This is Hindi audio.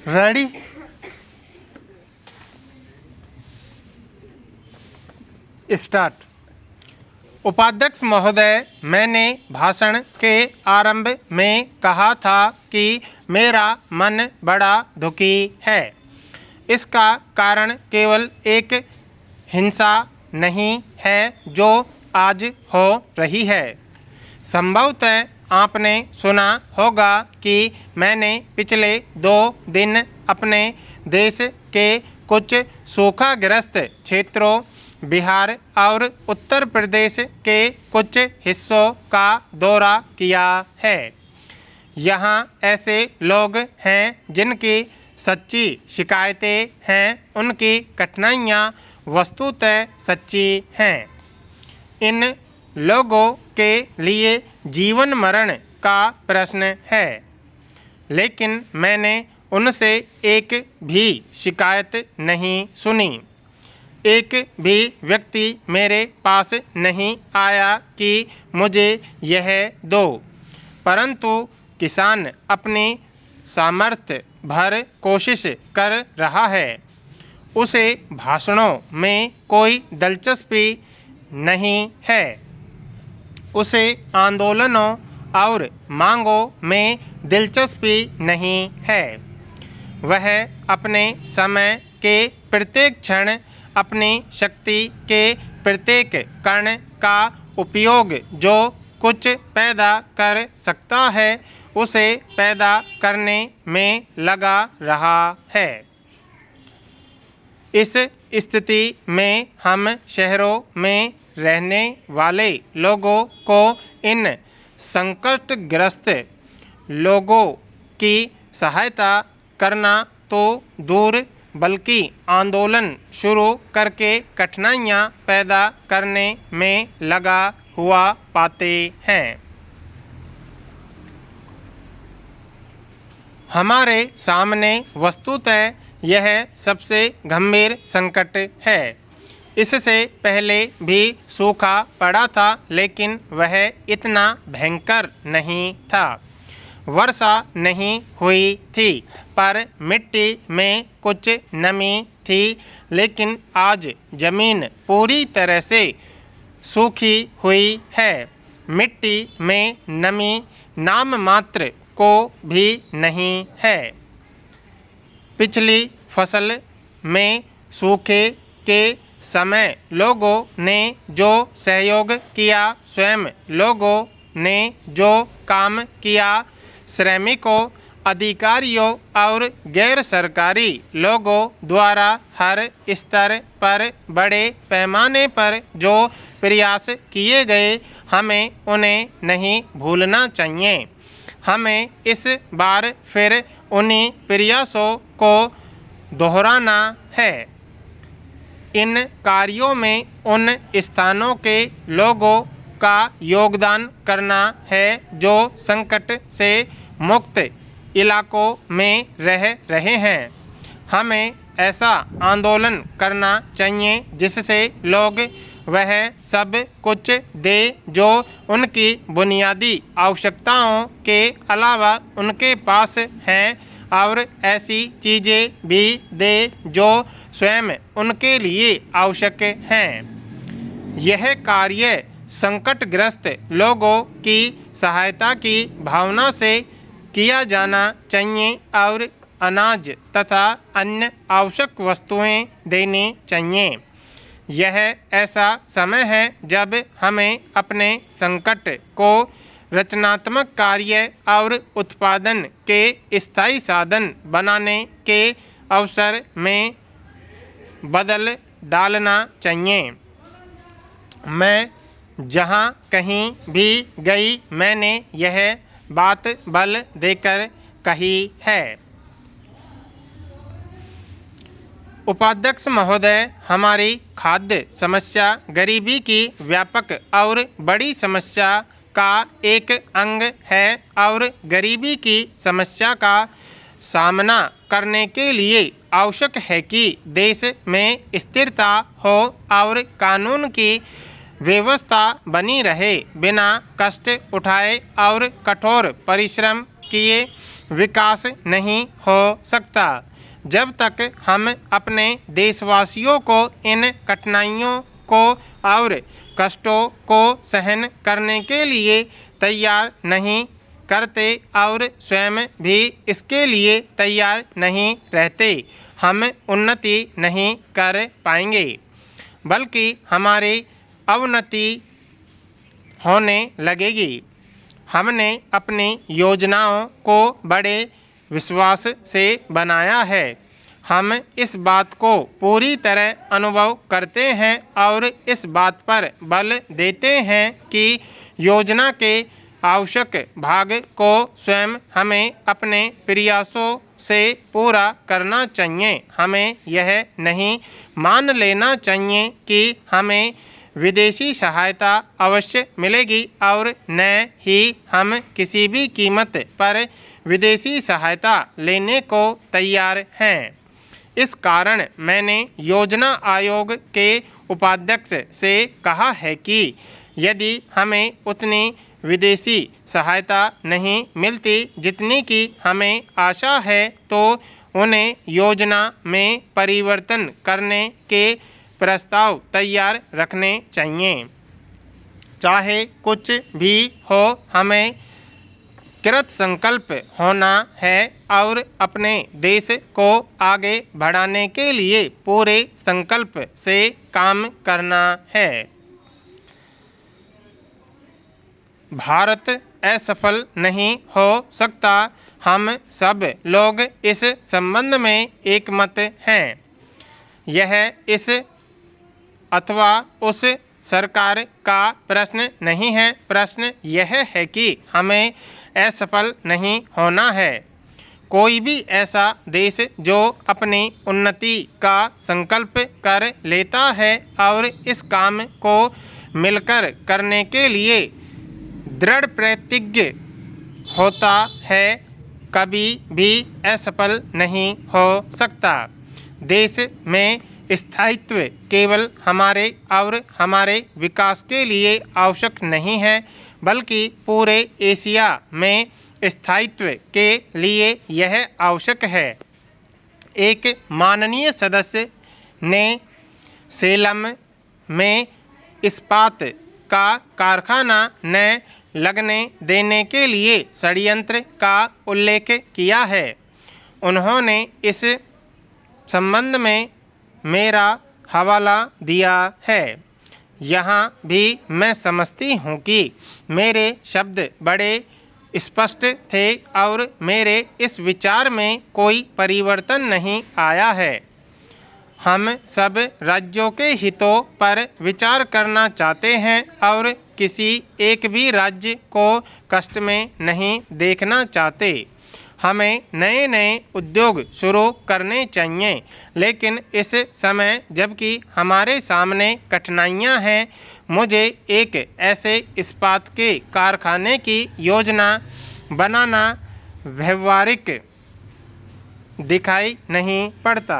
रेडी। स्टार्ट। उपाध्यक्ष महोदय, मैंने भाषण के आरंभ में कहा था कि मेरा मन बड़ा दुखी है। इसका कारण केवल एक हिंसा नहीं है जो आज हो रही है। संभवतः आपने सुना होगा कि मैंने पिछले 2 दिन अपने देश के कुछ सूखाग्रस्त क्षेत्रों, बिहार और उत्तर प्रदेश के कुछ हिस्सों का दौरा किया है। यहाँ ऐसे लोग हैं जिनकी सच्ची शिकायतें हैं, उनकी कठिनाइयाँ वस्तुतः सच्ची हैं। इन लोगों के लिए जीवन मरण का प्रश्न है, लेकिन मैंने उनसे एक भी शिकायत नहीं सुनी। एक भी व्यक्ति मेरे पास नहीं आया कि मुझे यह दो, परंतु किसान अपनी सामर्थ्य भर कोशिश कर रहा है। उसे भाषणों में कोई दिलचस्पी नहीं है। उसे आंदोलनों और मांगों में दिलचस्पी नहीं है। वह अपने समय के प्रत्येक क्षण, अपनी शक्ति के प्रत्येक कण का उपयोग जो कुछ पैदा कर सकता है, उसे पैदा करने में लगा रहा है। इस स्थिति में हम शहरों में रहने वाले लोगों को इन संकटग्रस्त लोगों की सहायता करना तो दूर, बल्कि आंदोलन शुरू करके कठिनाइयाँ पैदा करने में लगा हुआ पाते हैं। हमारे सामने वस्तुतः यह सबसे गंभीर संकट है। इससे पहले भी सूखा पड़ा था, लेकिन वह इतना भयंकर नहीं था। वर्षा नहीं हुई थी, पर मिट्टी में कुछ नमी थी। लेकिन आज जमीन पूरी तरह से सूखी हुई है। मिट्टी में नमी नाम मात्र को भी नहीं है। पिछली फसल में सूखे के समय लोगों ने जो सहयोग किया, स्वयं लोगों ने जो काम किया, श्रमिकों, अधिकारियों और गैर सरकारी लोगों द्वारा हर स्तर पर बड़े पैमाने पर जो प्रयास किए गए, हमें उन्हें नहीं भूलना चाहिए। हमें इस बार फिर उन्हीं प्रयासों को दोहराना है। इन कार्यों में उन स्थानों के लोगों का योगदान करना है जो संकट से मुक्त इलाकों में रह रहे हैं। हमें ऐसा आंदोलन करना चाहिए जिससे लोग वह सब कुछ दे जो उनकी बुनियादी आवश्यकताओं के अलावा उनके पास हैं, और ऐसी चीज़ें भी दे जो स्वयं उनके लिए आवश्यक हैं। यह कार्य संकटग्रस्त लोगों की सहायता की भावना से किया जाना चाहिए और अनाज तथा अन्य आवश्यक वस्तुएं देनी चाहिए। यह ऐसा समय है जब हमें अपने संकट को रचनात्मक कार्य और उत्पादन के स्थायी साधन बनाने के अवसर में बदल डालना चाहिए। मैं जहाँ कहीं भी गई, मैंने यह बात बल देकर कही है। उपाध्यक्ष महोदय, हमारी खाद्य समस्या गरीबी की व्यापक और बड़ी समस्या का एक अंग है, और गरीबी की समस्या का सामना करने के लिए आवश्यक है कि देश में स्थिरता हो और कानून की व्यवस्था बनी रहे। बिना कष्ट उठाए और कठोर परिश्रम किए विकास नहीं हो सकता। जब तक हम अपने देशवासियों को इन कठिनाइयों को और कष्टों को सहन करने के लिए तैयार नहीं करते और स्वयं भी इसके लिए तैयार नहीं रहते, हम उन्नति नहीं कर पाएंगे, बल्कि हमारी अवनति होने लगेगी। हमने अपनी योजनाओं को बड़े विश्वास से बनाया है। हम इस बात को पूरी तरह अनुभव करते हैं और इस बात पर बल देते हैं कि योजना के आवश्यक भाग को स्वयं हमें अपने प्रयासों से पूरा करना चाहिए। हमें यह नहीं मान लेना चाहिए कि हमें विदेशी सहायता अवश्य मिलेगी और न ही हम किसी भी कीमत पर विदेशी सहायता लेने को तैयार हैं। इस कारण मैंने योजना आयोग के उपाध्यक्ष से कहा है कि यदि हमें उतनी विदेशी सहायता नहीं मिलती जितनी की हमें आशा है, तो उन्हें योजना में परिवर्तन करने के प्रस्ताव तैयार रखने चाहिए। चाहे कुछ भी हो, हमें कृत संकल्प होना है और अपने देश को आगे बढ़ाने के लिए पूरे संकल्प से काम करना है। भारत असफल नहीं हो सकता। हम सब लोग इस संबंध में एकमत हैं। यह इस अथवा उस सरकार का प्रश्न नहीं है। प्रश्न यह है कि हमें असफल नहीं होना है। कोई भी ऐसा देश जो अपनी उन्नति का संकल्प कर लेता है और इस काम को मिलकर करने के लिए दृढ़ प्रतिज्ञ होता है, कभी भी असफल नहीं हो सकता। देश में स्थायित्व केवल हमारे और हमारे विकास के लिए आवश्यक नहीं है, बल्कि पूरे एशिया में स्थायित्व के लिए यह आवश्यक है। एक माननीय सदस्य ने सेलम में इस्पात का कारखाना न लगने देने के लिए षड्यंत्र का उल्लेख किया है। उन्होंने इस संबंध में मेरा हवाला दिया है। यहाँ भी मैं समझती हूँ कि मेरे शब्द बड़े स्पष्ट थे और मेरे इस विचार में कोई परिवर्तन नहीं आया है। हम सब राज्यों के हितों पर विचार करना चाहते हैं और किसी एक भी राज्य को कष्ट में नहीं देखना चाहते। हमें नए नए उद्योग शुरू करने चाहिए, लेकिन इस समय जबकि हमारे सामने कठिनाइयां हैं, मुझे एक ऐसे इस्पात के कारखाने की योजना बनाना व्यवहारिक दिखाई नहीं पड़ता।